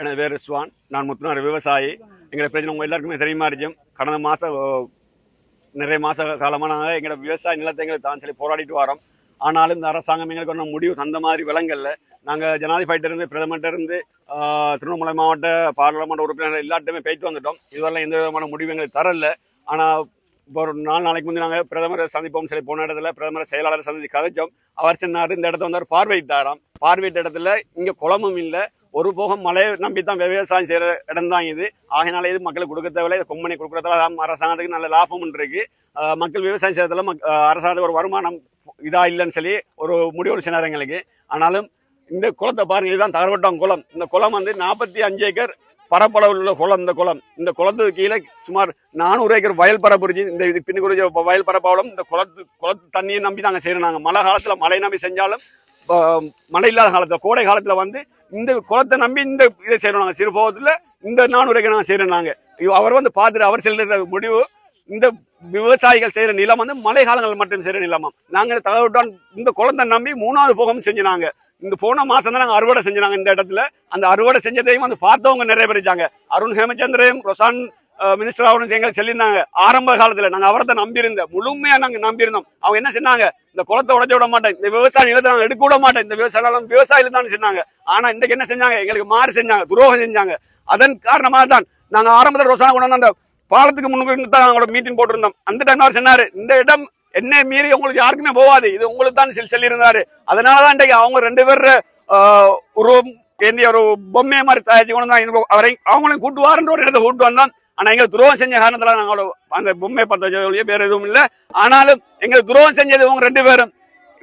எனது பேர் ரிஸ்வான். நான் முத்துனார் விவசாயி. எங்களோட பிரச்சனை உங்கள் எல்லாருக்குமே தெரியுமா இருக்கும். கடந்த மாதம் நிறைய மாத காலமாக நாங்கள் எங்களோட விவசாய நிலத்தை எங்களுக்கு தான் சொல்லி போராடிட்டு வரோம். ஆனாலும் இந்த அரசாங்கம் எங்களுக்கு ஒன்றும் முடிவு தந்த மாதிரி விலங்கல்ல. நாங்கள் ஜனாதிபதியிலிருந்து பிரதமர்கிட்டருந்து திருவண்ணாமலை மாவட்ட பாராளுமன்ற உறுப்பினர் எல்லாத்தையுமே பேச்சு வந்துட்டோம். இதுவரை எந்த விதமான முடிவு எங்களுக்கு தரல. ஆனால் இப்போ ஒரு 4 நாளைக்கு முந்தைய நாங்கள் பிரதமரை சந்திப்போம் சொல்லி போன இடத்துல பிரதமர் செயலாளரை சந்தித்து கதைச்சோம். அவர் சொன்னார் இந்த இடத்த வந்து பார்வையிட்டாராம். பார்வையிட்ட இடத்துல இங்கே குளமும் இல்லை, ஒரு போகம் மழையை நம்பித்தான் விவசாயம் செய்கிற இடம் தான் இது. ஆகினால இது மக்களுக்கு கொடுக்க தேவையில்லை. இது கொம்பனி கொடுக்குறதால அரசாங்கத்துக்கு நல்ல லாபம் இருக்கு. மக்கள் விவசாயம் செய்யறதுல அரசாங்கத்துக்கு ஒரு வருமானம் இதா இல்லைன்னு சொல்லி ஒரு முடிவு சொன்னார் எங்களுக்கு. ஆனாலும் இந்த குளத்தை பாருங்க, இதுதான் தகர்வட்டம் குளம். இந்த குளம் வந்து 45 ஏக்கர் பரப்பளவில் உள்ள குளம். இந்த குளத்துக்கு கீழே சுமார் 400 ஏக்கர் வயல் பரப்பு இருக்கு. இந்த இது பின்னுக்குரிய வயல் பரப்பாலும் இந்த குளத்து தண்ணியை நம்பி நாங்கள் செய்யறோம். நாங்கள் மழை காலத்தில் மழை நம்பி செஞ்சாலும் மழை இல்லாத காலத்தில் கோடை காலத்தில் வந்து இந்த குளத்தை நம்பி இந்த இதை செய்யறோம். நாங்கள் சிறுபோகத்தில் இந்த 400 ஏக்கர் நாங்கள் செய்யறோம். நாங்கள் அவர் வந்து பார்த்துட்டு அவர் செல்ற முடிவு இந்த விவசாயிகள் செய்யற நிலம் வந்து மழை காலங்கள் மட்டும் செய்யற நிலமாம். நாங்கள் தகவல் இந்த குளத்தை நம்பி 3வது போகம் செஞ்சினாங்க. இந்த போன மாசம் தான் நாங்கள் அறுவடை செஞ்சாங்க. இந்த இடத்துல அந்த அறுவடை செஞ்சதையும் வந்து பார்த்தவங்க நிறைய பேர் இருக்காங்க. அருண் ஹேமச்சந்திரையும் ரொசான் மினிஸ்டர் அவரும் எங்களுக்கு சொல்லியிருந்தாங்க. ஆரம்ப காலத்துல நாங்கள் அவரை தான் நம்பியிருந்தோம், முழுமையா நாங்கள் நம்பியிருந்தோம். அவங்க என்ன சொன்னாங்க, இந்த குளத்தை உடைச்சு விட மாட்டேன், இந்த விவசாய நிலத்தை நாங்கள் எடுக்க விட மாட்டேன், இந்த விவசாயில தான் சொன்னாங்க. ஆனா இன்றைக்கு என்ன செஞ்சாங்க, எங்களுக்கு மாறி செஞ்சாங்க, துரோகம் செஞ்சாங்க. அதன் காரணமாக தான் நாங்கள் ஆரம்பத்தில் ரொசான கொண்டு வந்து அந்த பாலத்துக்கு முன்னுக்கு தான் அவங்களோட மீட்டிங் போட்டிருந்தோம். அந்த டைம் அவர் சொன்னாரு, இந்த இடம் என்ன மீறி உங்களுக்கு யாருக்குமே போகாது, இது உங்களுக்கு தான் சொல்லியிருந்தாரு. அதனாலதான் இன்றைக்கு அவங்க 2 பேர் உருவம் ஏந்திய ஒரு பொம்மையை மாதிரி தயாரிச்சு கொண்டு தான் அவரை அவங்களையும் கூட்டுவாருன்ற ஒரு இடத்தை கூட்டு வந்தோம். ஆனா எங்களுக்கு துரோகம் செஞ்ச காரணத்துல நாங்கள் அந்த பொம்மை பார்த்த வேற எதுவும் இல்லை. ஆனாலும் எங்களுக்கு துரோகம் செஞ்சது இவங்க 2 பேரும்.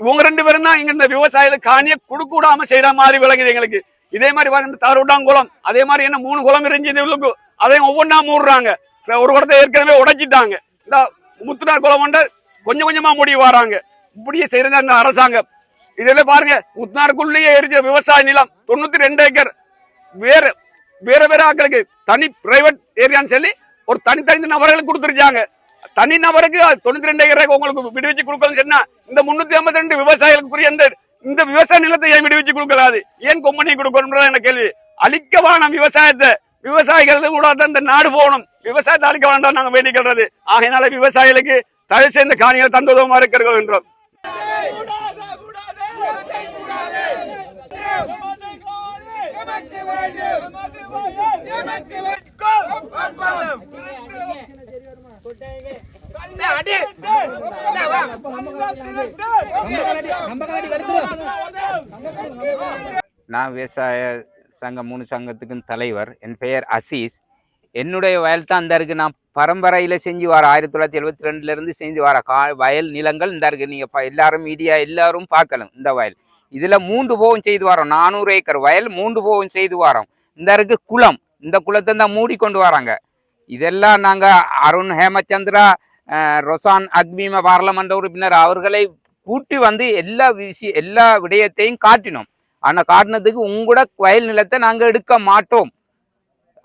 இவங்க 2 பேரும் தான் இங்க இந்த விவசாயிகளுக்கு காணியை கொடுக்க விடாம செய்யற மாதிரி விளங்குது எங்களுக்கு. இதே மாதிரி இந்த தவறுடாம் குளம், அதே மாதிரி என்ன 3 குளம் இருந்துச்சு இவங்களுக்கு, அதையும் ஒவ்வொன்றா மூடுறாங்க. ஒரு குளத்தை ஏற்கனவே உடைச்சிட்டாங்க. இந்த முத்துனார் குளம் கொண்ட கொஞ்சம் கொஞ்சமா முடிவு வராங்க. இப்படியே செய்யறது அந்த அரசாங்கம். இதுல பாருங்க, முத்துனாருக்குள்ளேயே எரிஞ்ச விவசாய நிலம் 92 ஏக்கர் வேற வேற வேற ஆக்களுக்கு தனி பிரைவேட் ஏரியான்னு சொல்லி ஒரு தனித்தனி நபர்களுக்கு கொடுத்துருச்சாங்க. தனி நபருக்கு 92 ஏக்கர் உங்களுக்கு விடுவிச்சு கொடுக்கணும்னு சொன்னா இந்த 352 விவசாயிகளுக்குரிய இந்த விவசாய நிலத்தை ஏன் விடுவிச்சு கொடுக்கலாது, ஏன் கொம்பனி கொடுக்கணும்ன்றத என்ன கேள்வி. அழிக்க வேணாம் விவசாயத்தை, விவசாயிகள் கூட இந்த நாடு போகணும், விவசாயத்தை அழிக்க வேண்டாம் நாங்க வேண்டிக்கிறது. ஆகையினால விவசாயிகளுக்கு தயவு செய்த காணிகளை தந்துவதமா இருக்கிறோம் என்றோம். நான் விவசாய சங்கம் 3 சங்கத்துக்கும் தலைவர். என் பெயர் அசீஸ். என்னுடைய வயல் தான் இந்த இருக்கு. நான் பரம்பரையில் செஞ்சு வர 1972 செஞ்சு வர வயல் நிலங்கள் இந்த இருக்கு. நீங்கள் எல்லாரும் மீடியா எல்லாரும் பார்க்கலாம். இந்த வயல் இதில் 3 போகம் செய்து வரோம். 400 ஏக்கர் வயல் 3 போகம் செய்து வரோம். இந்த இருக்கு குளம், இந்த குளத்தை தான் மூடிக்கொண்டு வராங்க. இதெல்லாம் நாங்கள் அருண் ஹேமச்சந்திரா, ரொசான் அக்மீம பாராளுமன்ற உறுப்பினர் அவர்களை கூட்டி வந்து எல்லா விடயத்தையும் காட்டினோம். ஆனால் காட்டினதுக்கு உங்களோட வயல் நிலத்தை நாங்கள் எடுக்க மாட்டோம்.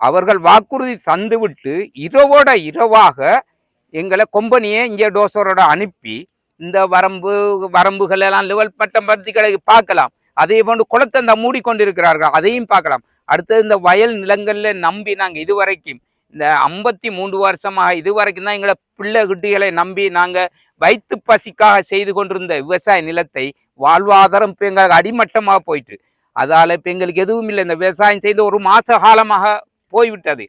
அவர்கள் வாக்குறுதி தந்து விட்டு இரவாக எங்களை கொம்பனியை இங்கே டோசரோட அனுப்பி இந்த வரம்புகள் எல்லாம் லெவல் பட்டம் படுத்தி கிடைக்கு பார்க்கலாம். அதே போன்று குளத்தை இந்த மூடிக்கொண்டிருக்கிறார்கள், அதையும் பார்க்கலாம். அடுத்தது இந்த வயல் நிலங்கள்ல நம்பி நாங்கள் இதுவரைக்கும் இந்த 53 வருஷமாக இதுவரைக்கும் தான் எங்களை பிள்ளை குட்டிகளை நம்பி நாங்கள் வயிற்று பசிக்காக செய்து கொண்டிருந்த விவசாய நிலத்தை வாழ்வாதாரம் இப்போ எங்களுக்கு அடிமட்டமாக போயிட்டு, அதால் இப்போ எங்களுக்கு எதுவும் இல்லை. இந்த விவசாயம் செய்து ஒரு மாத காலமாக போய்விட்டது.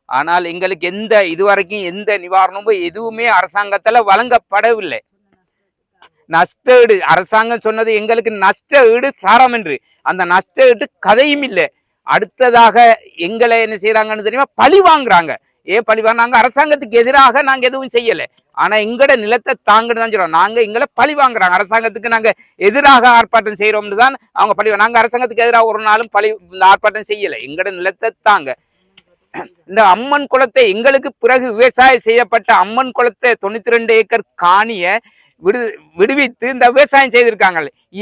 ஆனால் எங்களுக்கு இதுவரைக்கும் எந்த நிவாரணமும் எதுவுமே அரசாங்கத்தில் வழங்கப்படவில்லை. நஷ்ட ஈடு அரசாங்கம் சொன்னது எங்களுக்கு நஷ்ட ஈடு தரம் என்று, அந்த நஷ்ட ஈடு கதையும் இல்லை. அடுத்ததாக எங்களை என்ன செய்யறாங்கன்னு தெரியுமா, பழி வாங்குறாங்க. பழி வாங்க அரசாங்கத்துக்கு எதிராக நாங்கள் எதுவும் செய்யலை, ஆனா எங்கட நிலத்தை தாங்கன்னு தான் சொல்றோம். நாங்க எங்களை பழி வாங்குறாங்க. அரசாங்கத்துக்கு நாங்க எதிராக ஆர்ப்பாட்டம் செய்யறோம்னு தான் அவங்க பழி. நாங்க அரசாங்கத்துக்கு எதிராக ஒரு நாளும் ஆர்ப்பாட்டம் செய்யலை. எங்கட நிலத்தை தாங்க. இந்த அம்மன் குளத்தை எங்களுக்கு பிறகு விவசாயம் செய்யப்பட்ட அம்மன் குளத்தை 92 ஏக்கர் காணிய விடுவித்து இந்த விவசாயம் செய்திருக்காங்க.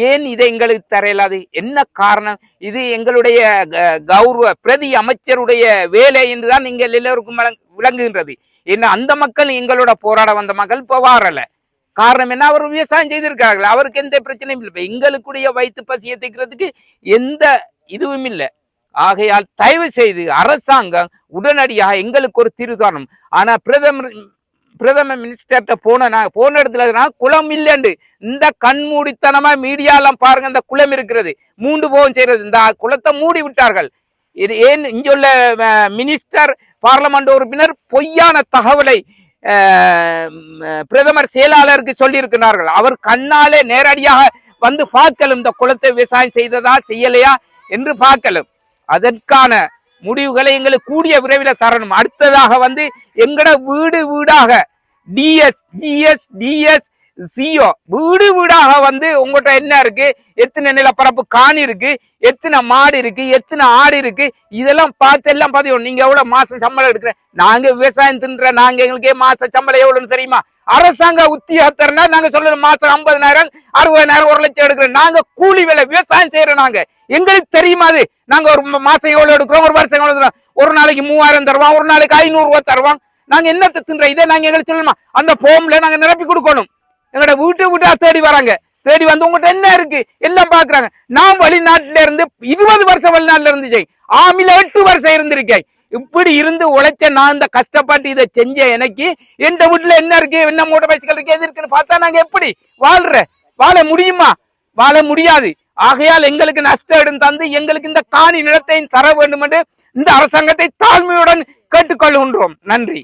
ஏன் இதை எங்களுக்கு தரையில்லாது? என்ன காரணம்? இது எங்களுடைய கௌரவ பிரதி அமைச்சருடைய வேலை என்றுதான் நீங்கள் எல்லோருக்கும் விளங்குகின்றது. என்ன அந்த மக்கள் எங்களோட போராட வந்த மக்கள் இப்போ வாரல. காரணம் என்ன? அவர் விவசாயம் செய்திருக்கார்கள், அவருக்கு எந்த பிரச்சனையும் இல்லை. எங்களுக்குடைய வயிற்று பசியை தைக்கிறதுக்கு எந்த இதுவும் இல்லை. ஆகையால் தயவு செய்து அரசாங்கம் உடனடியாக எங்களுக்கு ஒரு தீர்வு காணும். ஆனா பிரதம மினிஸ்டர்கிட்ட போன இடத்துல குளம் இல்லைண்டு இந்த கண்மூடித்தனமா மீடியாலாம் பாருங்க, இந்த குளம் இருக்கிறது 3 போகம் செய்யறது, இந்த குளத்தை மூடி விட்டார்கள். இது ஏன் இங்குள்ள மினிஸ்டர் பார்லமெண்ட் உறுப்பினர் பொய்யான தகவலை பிரதமர் செயலாளருக்கு சொல்லி இருக்கிறார்கள். அவர் கண்ணாலே நேரடியாக வந்து பார்க்கலும், இந்த குளத்தை விவசாயம் செய்ததா செய்யலையா என்று பார்க்கலும். அதற்கான முடிவுகளை எங்களுக்கு கூடிய விரைவில் தரணும். அடுத்ததாக வந்து எங்கட வீடாக டிஎஸ் ஜிஎஸ் டிஎஸ் சிஓ வீடாக வந்து உங்கள்கிட்ட என்ன இருக்கு, எத்தனை நிலப்பரப்பு காணி இருக்கு, எத்தனை மாடு இருக்கு, எத்தனை ஆடு இருக்கு, இதெல்லாம் பார்த்து எல்லாம் பதிவு. நீங்க எவ்வளவு மாசம் சம்பளம் எடுக்கிற, நாங்க விவசாயம் தின்ற நாங்க எங்களுக்கே மாச சம்பளம் எவ்வளவுன்னு தெரியுமா? அரசாங்க உத்தியோகத்தர்னா நாங்க சொல்லணும் மாசம் 50,000 60,000 1 லட்சம் எடுக்கிறோம். நாங்க கூலி வேலை விவசாயம் செய்யறோம். நாங்க எங்களுக்கு தெரியுமா அது? நாங்க ஒரு மாசம் எவ்வளவு எடுக்கிறோம், ஒரு வருஷம் எவ்வளவு தருவோம், ஒரு நாளைக்கு 3000 தருவான், ஒரு நாளைக்கு 500 ரூபாய் தருவான். நாங்க என்னத்தை தின்ற இதை நாங்க எங்களுக்கு சொல்லணுமா? அந்த போம்ல நாங்க நிரப்பி கொடுக்கணும். எங்கட வீட்டா தேடி வராங்க, தேடி வந்து உங்ககிட்ட என்ன இருக்கு எல்லாம் பாக்குறாங்க. நான் வெளிநாட்டுல இருந்து 20 வருஷம் வெளிநாட்டுல இருந்துச்சேன், ஆமில 8 வருஷம் இருந்திருக்கேன். இப்படி இருந்து உழைச்ச நான் இந்த கஷ்டப்பட்டு இதை செஞ்ச எனக்கு எந்த வீட்டுல என்ன இருக்கு, என்ன மோட்டர் பைசிக்கல் இருக்கு, எது இருக்குன்னு பார்த்தா நாங்க எப்படி வாழ முடியுமா? வாழ முடியாது. ஆகையால் எங்களுக்கு நஷ்டம் தந்து எங்களுக்கு இந்த காணி நிலத்தையும் தர வேண்டும் என்று இந்த அரசாங்கத்தை தாழ்மையுடன் கேட்டுக்கொள்கின்றோம். நன்றி.